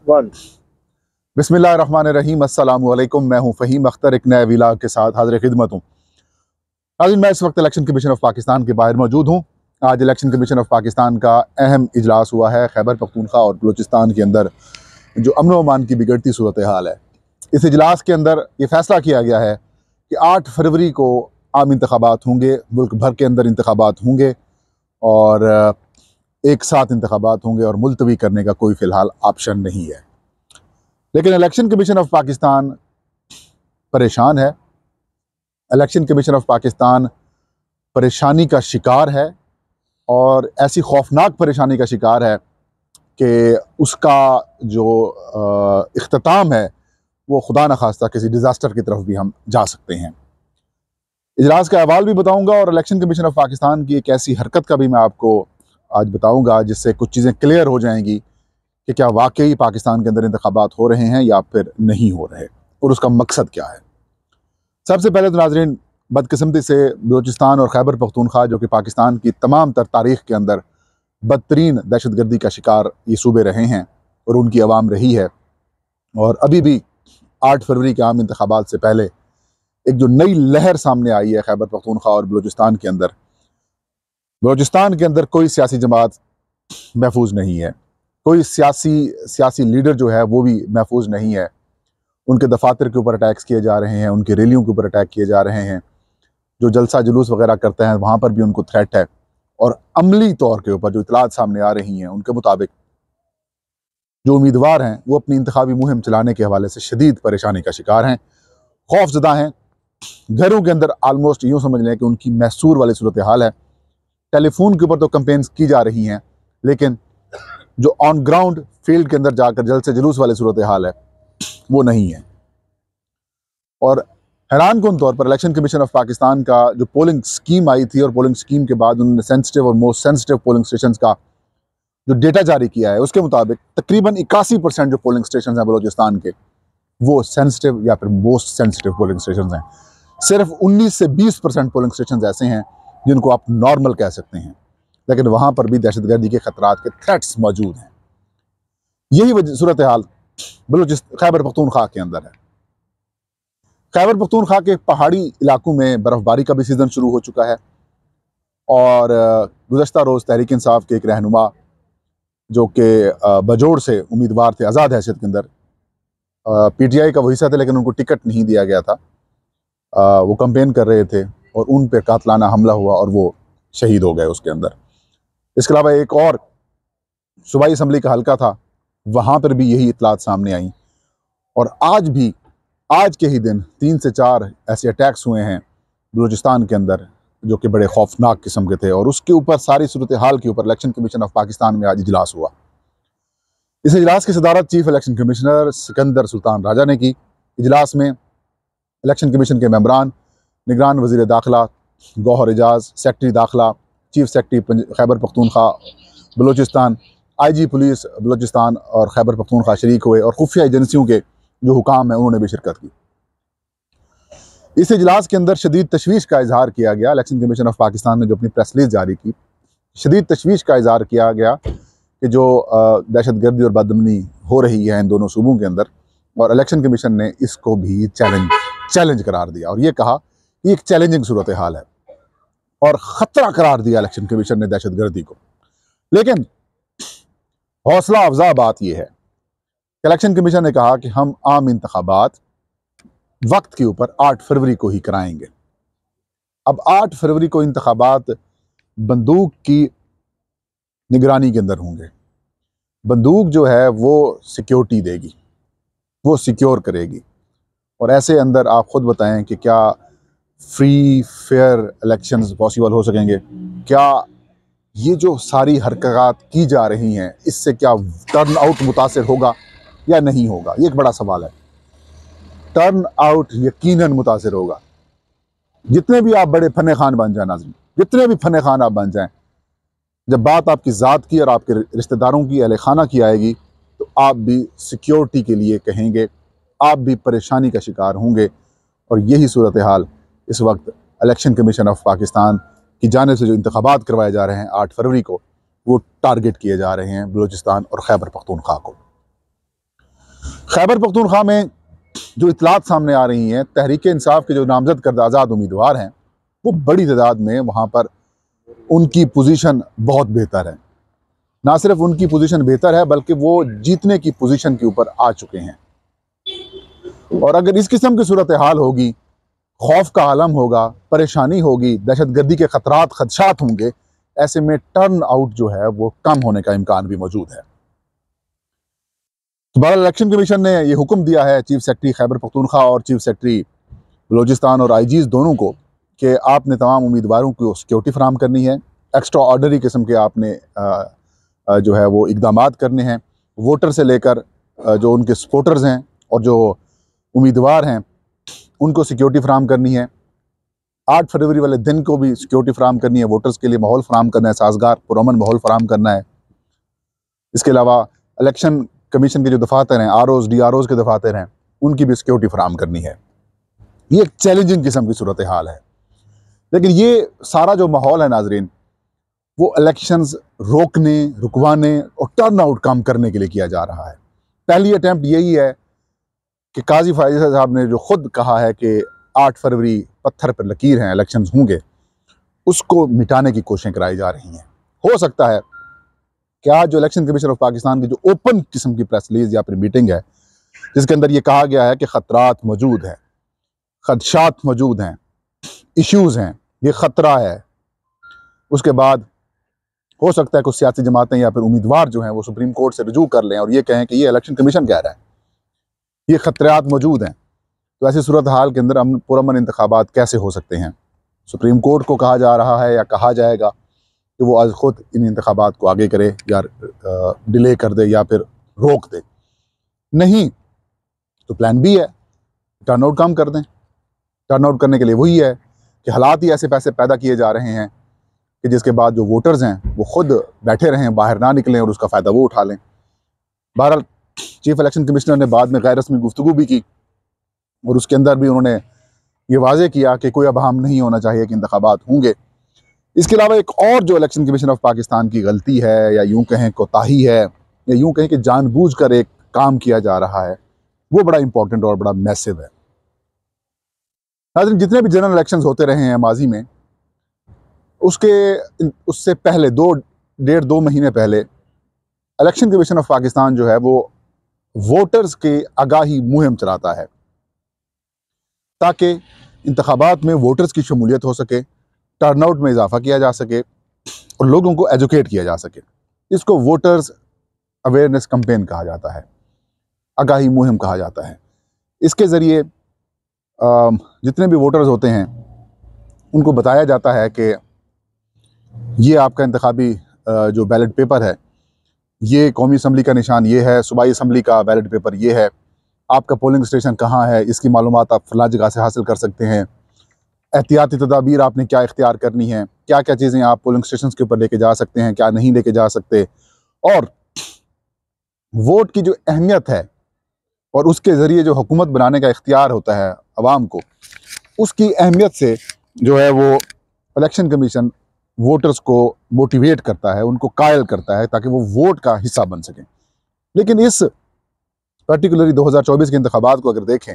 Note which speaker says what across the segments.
Speaker 1: One.
Speaker 2: बिस्मिल्लाहिर्रहमानिर्रहीम। अस्सलामु अलैकुम। मैं हूं फ़हीम अख्तर, एक नए व्लॉग के साथ हाज़िर खिदमत हूं। आज मैं इस वक्त इलेक्शन कमीशन ऑफ पाकिस्तान के बाहर मौजूद हूं। आज इलेक्शन कमीशन ऑफ पाकिस्तान का अहम इजलास हुआ है। खैबर पख्तूनख्वा और बलूचिस्तान के अंदर जो अमन व अमान की बिगड़ती सूरत हाल है, इस इजलास के अंदर ये फैसला किया गया है कि 8 फरवरी को आम इंतखाबात होंगे, मुल्क भर के अंदर इंतखाबात होंगे और एक साथ इंतखाबात होंगे और मुलतवी करने का कोई फ़िलहाल ऑप्शन नहीं है। लेकिन इलेक्शन कमीशन ऑफ पाकिस्तान परेशान है। इलेक्शन कमीशन ऑफ पाकिस्तान परेशानी का शिकार है और ऐसी खौफनाक परेशानी का शिकार है कि उसका जो इख्तिताम है वो खुदा न खास्ता किसी डिज़ास्टर की तरफ भी हम जा सकते हैं। इजलास का अहवाल भी बताऊंगा और इलेक्शन कमीशन ऑफ पाकिस्तान की एक ऐसी हरकत का भी मैं आपको आज बताऊंगा जिससे कुछ चीज़ें क्लियर हो जाएंगी कि क्या वाकई पाकिस्तान के अंदर इंतखाबात हो रहे हैं या फिर नहीं हो रहे और उसका मकसद क्या है। सबसे पहले तो नाज़रीन, बदकिस्मती से बलूचिस्तान और खैबर पख्तूनख्वा जो कि पाकिस्तान की तमाम तर तारीख़ के अंदर बदतरीन दहशतगर्दी का शिकार ये सूबे रहे हैं और उनकी आवाम रही है, और अभी भी 8 फरवरी के आम इंतखाबात से पहले एक जो नई लहर सामने आई है खैबर पख्तूनख्वा और बलूचिस्तान के अंदर। बलूचिस्तान के अंदर कोई सियासी जमात महफूज नहीं है, कोई सियासी लीडर जो है वो भी महफूज नहीं है। उनके दफातर के ऊपर अटैक्स किए जा रहे हैं, उनकी रैलियों के ऊपर अटैक किए जा रहे हैं, जो जलसा जुलूस वगैरह करते हैं वहाँ पर भी उनको थ्रेट है। और अमली तौर के ऊपर जो इतलात सामने आ रही हैं उनके मुताबिक जो उम्मीदवार हैं वो अपनी इंतखाबी मुहिम चलाने के हवाले से शदीद परेशानी का शिकार हैं, खौफजदा हैं। घरों के अंदर आलमोस्ट यूँ समझ लें कि उनकी मैसूर वाली सूरत हाल है। टेलीफोन के ऊपर तो कैंपेन्स की जा रही हैं, लेकिन जो ऑन ग्राउंड फील्ड के अंदर जाकर जलसे जुलूस वाली सूरत हाल है वो नहीं है। और हैरान कुन तौर पर इलेक्शन कमीशन ऑफ पाकिस्तान का जो पोलिंग स्कीम आई थी और पोलिंग स्कीम के बाद उन्होंने सेंसिटिव और मोस्ट सेंसिटिव पोलिंग स्टेशन का जो डेटा जारी किया है उसके मुताबिक तकरीबन 81% जो पोलिंग स्टेशन हैं बलूचिस्तान के वो सेंसिटिव या फिर मोस्ट सेंसिटिव पोलिंग स्टेशन हैं। सिर्फ 19 से 20% पोलिंग स्टेशन ऐसे हैं जिनको आप नॉर्मल कह सकते हैं, लेकिन वहाँ पर भी दहशतगर्दी के खतरात के थ्रेट्स मौजूद हैं। यही सूरत हाल खैबर पख्तूनख्वा के अंदर है। खैबर पख्तूनख्वा के पहाड़ी इलाकों में बर्फ़बारी का भी सीज़न शुरू हो चुका है और गुज़श्ता रोज़ तहरीक इंसाफ के एक रहनुमा जो कि बजोड़ से उम्मीदवार थे आज़ाद हैसियत के अंदर, PTI का वो हिस्सा थे लेकिन उनको टिकट नहीं दिया गया था, वो कैंपेन कर रहे थे और उन पर कातलाना हमला हुआ और वो शहीद हो गए उसके अंदर। इसके अलावा एक और सूबाई असम्बली का हल्का था, वहाँ पर भी यही इतलात सामने आई और आज के ही दिन 3 से 4 ऐसे अटैक्स हुए हैं बलूचिस्तान के अंदर जो कि बड़े खौफनाक किस्म के थे। और उसके ऊपर सारी सूरत हाल के ऊपर इलेक्शन कमीशन ऑफ पाकिस्तान में आज इजलास हुआ। इस इजलास की सदारत chief election commissioner Sikandar Sultan Raja ने की। इजलास में इलेक्शन कमीशन के मेंबरान, निगरान वज़ीर दाखिला गौहर एजाज, सेक्रेटरी दाखिला, chief secretary Khyber Pakhtunkhwa Balochistan, IG police Balochistan और खैबर पख्तूनख्वा शरीक हुए और खुफिया एजेंसियों के जो हुकाम हैं उन्होंने भी शिरकत की। इस इजलास के अंदर शदीद तशवीश का इजहार किया गया। इलेक्शन कमीशन ऑफ पाकिस्तान ने जो अपनी प्रेस रिलीज जारी की, शदीद तशवीश का इजहार किया गया कि जो दहशतगर्दी और बदअमनी हो रही है इन दोनों सूबों के अंदर, और इलेक्शन कमीशन ने इसको भी चैलेंज करार दिया और ये कहा कि एक चैलेंजिंग सूरत हाल है और ख़तरा करार दिया इलेक्शन कमीशन ने दहशतगर्दी को। लेकिन हौसला अफजा बात यह है कि इलेक्शन कमीशन ने कहा कि हम आम इंतखाबात वक्त के ऊपर 8 फरवरी को ही कराएंगे। अब 8 फरवरी को इंतखाबात बंदूक की निगरानी के अंदर होंगे। बंदूक जो है वो सिक्योरिटी देगी, वो सिक्योर करेगी, और ऐसे अंदर आप ख़ुद बताएं कि क्या फ्री फेयर इलेक्शंस पॉसिबल हो सकेंगे? क्या ये जो सारी हरकत की जा रही हैं इससे क्या टर्न आउट मुतासिर होगा या नहीं होगा? ये एक बड़ा सवाल है। टर्न आउट यकीनन मुतासिर होगा। जितने भी आप बड़े फने खान बन जाए नाज़रीन, जितने भी फने खान आप बन जाएं, जब बात आपकी ज़ात की और आपके रिश्तेदारों की, अहले खाना की आएगी तो आप भी सिक्योरिटी के लिए कहेंगे, आप भी परेशानी का शिकार होंगे। और यही सूरत हाल इस वक्त इलेक्शन कमीशन ऑफ पाकिस्तान की जानिब से जो इंतखाबात करवाए जा रहे हैं 8 फरवरी को, वो टारगेट किए जा रहे हैं बलूचिस्तान और खैबर पख्तूनख्वा को। खैबर पख्तूनख्वा में जो इतलात सामने आ रही हैं, तहरीक इंसाफ के जो नामजद करदा आज़ाद उम्मीदवार हैं वो बड़ी तादाद में वहाँ पर उनकी पोजीशन बहुत बेहतर है। ना सिर्फ उनकी पोजीशन बेहतर है बल्कि वो जीतने की पोजीशन के ऊपर आ चुके हैं। और अगर इस किस्म की सूरत हाल होगी, खौफ का आलम होगा, परेशानी होगी, दहशतगर्दी के खदशात होंगे, ऐसे में टर्न आउट जो है वो कम होने का इम्कान भी मौजूद है। तो बहरहाल इलेक्शन कमीशन ने यह हुक्म दिया है चीफ सेक्रेटरी खैबर पख्तूनख्वा और चीफ सेक्रेटरी बलोचिस्तान और आईजीज़ दोनों को कि आपने तमाम उम्मीदवारों को सिक्योरिटी फराहम करनी है। एक्स्ट्रा ऑर्डनरी किस्म के आपने जो है वो इकदामात करने हैं। वोटर से लेकर जो उनके सपोर्टर्स हैं और जो उम्मीदवार हैं उनको सिक्योरिटी फराहम करनी है। 8 फरवरी वाले दिन को भी सिक्योरिटी फराहम करनी है। वोटर्स के लिए माहौल फराहम करना है, साजगार पुरअमन माहौल फराहम करना है। इसके अलावा इलेक्शन कमीशन के जो दफातर हैं, ROs DROs के दफातर हैं, उनकी भी सिक्योरिटी फराहम करनी है। ये एक चैलेंजिंग किस्म की सूरत हाल है, लेकिन ये सारा जो माहौल है नाजरीन, वो इलेक्शंस रोकने, रुकवाने और टर्न आउट कम करने के लिए किया जा रहा है। पहली अटैम्प्ट यही है कि काजी फायज साहब ने जो खुद कहा है कि 8 फरवरी पत्थर पर लकीर हैं, इलेक्शंस होंगे, उसको मिटाने की कोशिशें कराई जा रही हैं। हो सकता है कि आज जो इलेक्शन कमीशन ऑफ पाकिस्तान की जो ओपन किस्म की प्रेस रिलीज या फिर मीटिंग है, जिसके अंदर ये कहा गया है कि खतरात मौजूद हैं, खदशात मौजूद हैं, इश्यूज़ हैं, ये ख़तरा है, उसके बाद हो सकता है कुछ सियासी जमातें या फिर उम्मीदवार जो हैं वो सुप्रीम कोर्ट से रुजू कर लें और ये कहें कि ये इलेक्शन कमीशन कह रहा है, ये खतरात मौजूद हैं। तो ऐसी सूरत हाल के अंदर पुरअमन इंतखाबात कैसे हो सकते हैं? सुप्रीम कोर्ट को कहा जा रहा है या कहा जाएगा कि वो आज खुद इन इंतखाबात को आगे करे या डिले कर दे या फिर रोक दे। नहीं तो प्लान बी है, टर्न आउट कम कर दें। टर्न आउट करने के लिए वही है कि हालात ही ऐसे पैसे पैदा किए जा रहे हैं कि जिसके बाद जो वोटर्स हैं वो खुद बैठे रहें, बाहर ना निकलें और उसका फ़ायदा वो उठा लें। बहरहाल चीफ इलेक्शन कमिश्नर ने बाद में गैर रस्मी गुफ्तगू भी की और उसके अंदर भी उन्होंने ये वाज़े किया कि कोई अबहम नहीं होना चाहिए कि इंतखाबात होंगे। इसके अलावा एक और जो इलेक्शन कमीशन ऑफ पाकिस्तान की गलती है या यूँ कहें कोताही है या यूँ कहें कि जानबूझकर एक काम किया जा रहा है, वो बड़ा इंपॉर्टेंट और बड़ा मैसिव है। नाज़रीन, जितने भी जनरल इलेक्शंस होते रहे हैं माजी में, उससे पहले 2 महीने पहले इलेक्शन कमीशन ऑफ पाकिस्तान जो है वो वोटर्स के आगाही मुहिम चलाता है ताकि इंतखाबात में वोटर्स की शमूलियत हो सके, टर्नआउट में इजाफा किया जा सके और लोगों को एजुकेट किया जा सके। इसको वोटर्स अवेयरनेस कैंपेन कहा जाता है, आगाही मुहिम कहा जाता है। इसके ज़रिए जितने भी वोटर्स होते हैं उनको बताया जाता है कि ये आपका इंतखाबी जो बैलेट पेपर है, ये कौमी असम्बली का निशान ये है, सूबाई असम्बली का बैलेट पेपर ये है, आपका पोलिंग स्टेशन कहाँ है, इसकी मालूमात आप फला जगह से हासिल कर सकते हैं। एहतियाती तदाबीर आपने क्या इख्तियार करनी है, क्या क्या चीज़ें आप पोलिंग स्टेशन के ऊपर लेके जा सकते हैं, क्या नहीं लेके जा सकते, और वोट की जो अहमियत है और उसके ज़रिए जो हुकूमत बनाने का इख्तियार होता है अवाम को, उसकी अहमियत से जो है वो इलेक्शन कमीशन वोटर्स को मोटिवेट करता है, उनको कायल करता है ताकि वो वोट का हिस्सा बन सकें। लेकिन इस पर्टिकुलरली 2024 के इंतखाबात को अगर देखें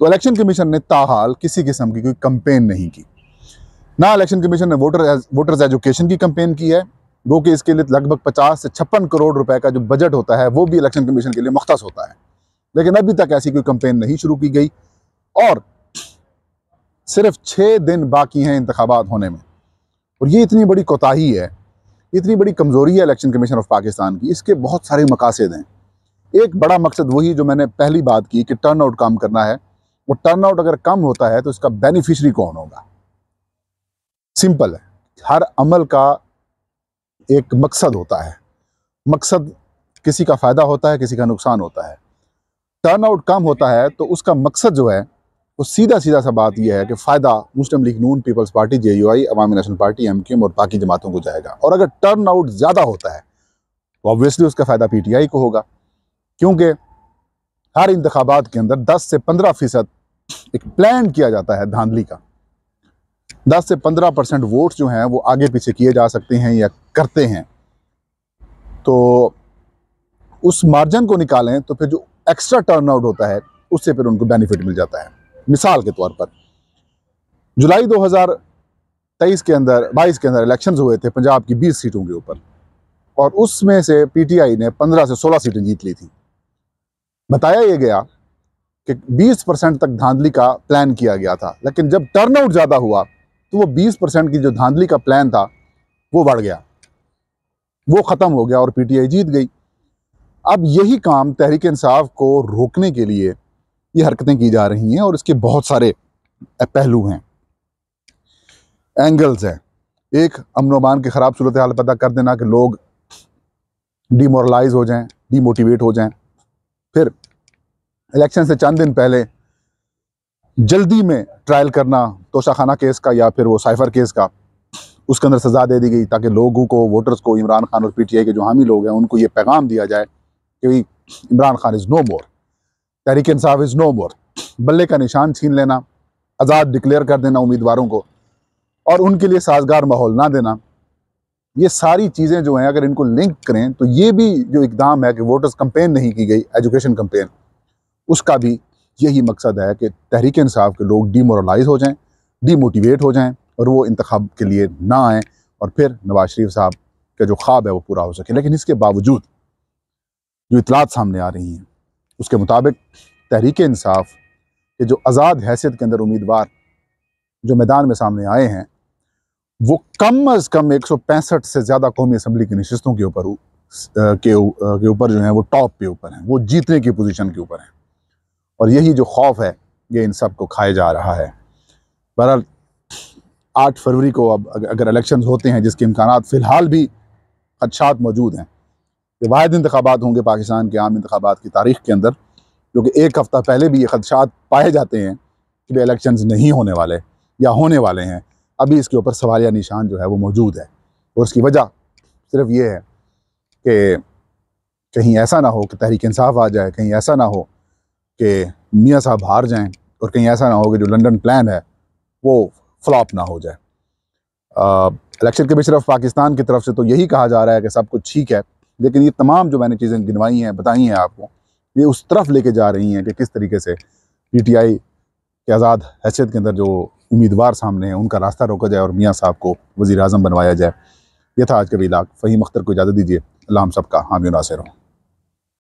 Speaker 2: तो इलेक्शन कमीशन ने ताहाल किसी किस्म की कोई कैंपेन नहीं की। ना इलेक्शन कमीशन ने वोटर्स एजुकेशन की कैंपेन की है, वो कि इसके लिए लगभग 50 से 56 करोड़ रुपए का जो बजट होता है वो भी इलेक्शन कमीशन के लिए मुख्तस होता है। लेकिन अभी तक ऐसी कोई कैंपेन नहीं शुरू की गई और सिर्फ 6 दिन बाकी हैं इंतखाबात होने में। और ये इतनी बड़ी कोताही है, इतनी बड़ी कमज़ोरी है इलेक्शन कमीशन ऑफ पाकिस्तान की। इसके बहुत सारे मकासद हैं। एक बड़ा मकसद वही जो मैंने पहली बात की कि टर्न आउट कम करना है। वो टर्न आउट अगर कम होता है तो इसका बेनिफिशरी कौन होगा? सिंपल है, हर अमल का एक मकसद होता है। मकसद किसी का फ़ायदा होता है, किसी का नुकसान होता है। टर्न आउट कम होता है तो उसका मकसद जो है वो सीधा सा बात यह है कि फ़ायदा मुस्लिम लीग नून, पीपल्स पार्टी, JUI, अवामी नेशनल पार्टी, MQM और बाकी जमातों को जाएगा। और अगर टर्न आउट ज़्यादा होता है तो ऑब्वियसली उसका फ़ायदा PTI को होगा, क्योंकि हर इंतखाबात के अंदर 10 से 15% एक प्लान किया जाता है धांधली का। 10 से 15% वोट्स जो हैं वो आगे पीछे किए जा सकते हैं या करते हैं। तो उस मार्जिन को निकालें तो फिर जो एक्स्ट्रा टर्नआउट होता है उससे फिर उनको बेनिफिट मिल जाता है। मिसाल के तौर पर जुलाई 2023 के अंदर 22 के अंदर इलेक्शंस हुए थे पंजाब की 20 सीटों के ऊपर, और उसमें से पीटीआई ने 15 से 16 सीटें जीत ली थी। बताया यह गया कि 20% तक धांधली का प्लान किया गया था, लेकिन जब टर्नआउट ज़्यादा हुआ तो वो 20% की जो धांधली का प्लान था वो बढ़ गया, वो ख़त्म हो गया और पीटीआई जीत गई। अब यही काम तहरीक इंसाफ को रोकने के लिए ये हरकतें की जा रही हैं, और इसके बहुत सारे पहलू हैं, एंगल्स हैं। एक, अमन व अमान की ख़राब सूरत हाल पैदा कर देना कि लोग डिमोरलाइज हो जाएं, डीमोटिवेट हो जाएं। फिर इलेक्शन से चंद दिन पहले जल्दी में ट्रायल करना तोशाखाना केस का या फिर वो साइफर केस का, उसके अंदर सज़ा दे दी गई ताकि लोगों को, वोटर्स को, इमरान खान और पीटीआई के जो हामी लोग हैं उनको ये पैगाम दिया जाए कि Imran Khan is no more, Tehreek Insaf is no more. बल्ले का निशान छीन लेना, आज़ाद डिक्लेयर कर देना उम्मीदवारों को, और उनके लिए साजगार माहौल ना देना, ये सारी चीज़ें जो हैं अगर इनको लिंक करें तो ये भी जो इकदाम है कि वोटर्स कंपेन नहीं की गई, एजुकेशन कंपेन, उसका भी यही मकसद है कि तहरीक इंसाफ के लोग डीमोरलाइज हो जाएं, डीमोटिवेट हो जाएं और वो इंतखाब के लिए ना आएँ, और फिर नवाज शरीफ साहब का जो ख्वाब है वो पूरा हो सके। लेकिन इसके बावजूद जो इतलात सामने आ रही हैं उसके मुताबिक तहरीक इंसाफ के जो आज़ाद हैसियत के अंदर उम्मीदवार जो मैदान में सामने आए हैं वो कम अज़ कम 165 से ज़्यादा कौमी असम्बली की नशिस्तों के ऊपर जो हैं वो टॉप पे ऊपर हैं, वो जीतने की पोजीशन के ऊपर हैं, और यही जो खौफ है ये इन सब को खाए जा रहा है। बहरहाल 8 फरवरी को अब अगर इलेक्शंस होते हैं, जिसके इम्कानात फ़िलहाल भी खदशात मौजूद हैं, ये वाहिद इंतखाबात होंगे पाकिस्तान के आम इंतखाबात की तारीख़ के अंदर, क्योंकि एक हफ़्ता पहले भी ये खदशात पाए जाते हैं कि भाई इलेक्शंस नहीं होने वाले या होने वाले हैं। अभी इसके ऊपर सवालिया निशान जो है वो मौजूद है, और उसकी वजह सिर्फ ये है कि कहीं ऐसा ना हो कि तहरीक इंसाफ आ जाए, कहीं ऐसा ना हो कि मियाँ साहब हार जाएं, और कहीं ऐसा ना हो कि जो लंदन प्लान है वो फ्लॉप ना हो जाए। इलेक्शन कमीशन ऑफ पाकिस्तान की तरफ से तो यही कहा जा रहा है कि सब कुछ ठीक है, लेकिन ये तमाम जो मैंने चीज़ें गिनवाई हैं, बताई हैं आपको, ये उस तरफ लेके जा रही हैं कि किस तरीके से पीटीआई के आज़ाद हैसियत के अंदर जो उम्मीदवार सामने हैं उनका रास्ता रोका जाए और मियाँ साहब को वज़ीर आज़म बनवाया जाए। ये था आज का व्लॉग। फ़हीम अख्तर को इजाज़त दीजिए। अल्लाह हम सब का हामी नासिर हो।